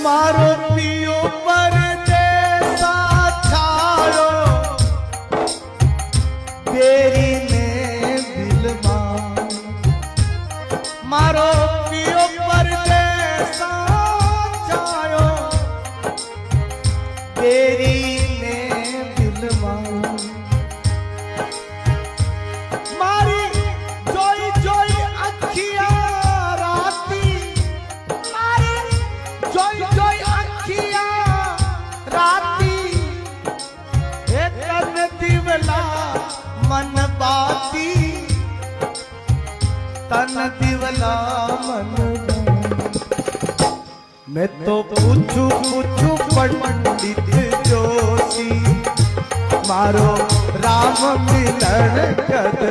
मारो पियो परदेसा छाड़ो तेरी ने दिलमा मारो पियो परदेसा छाड़ो तेरी ने दिलमा मारी जोई जोई अखिया राती मारी जोई जोई अखिया राती एक दिवला मन बाती तन दिवला मन मैं तो पूछू पूछू पंडित जोशी मारो राम मिलन कद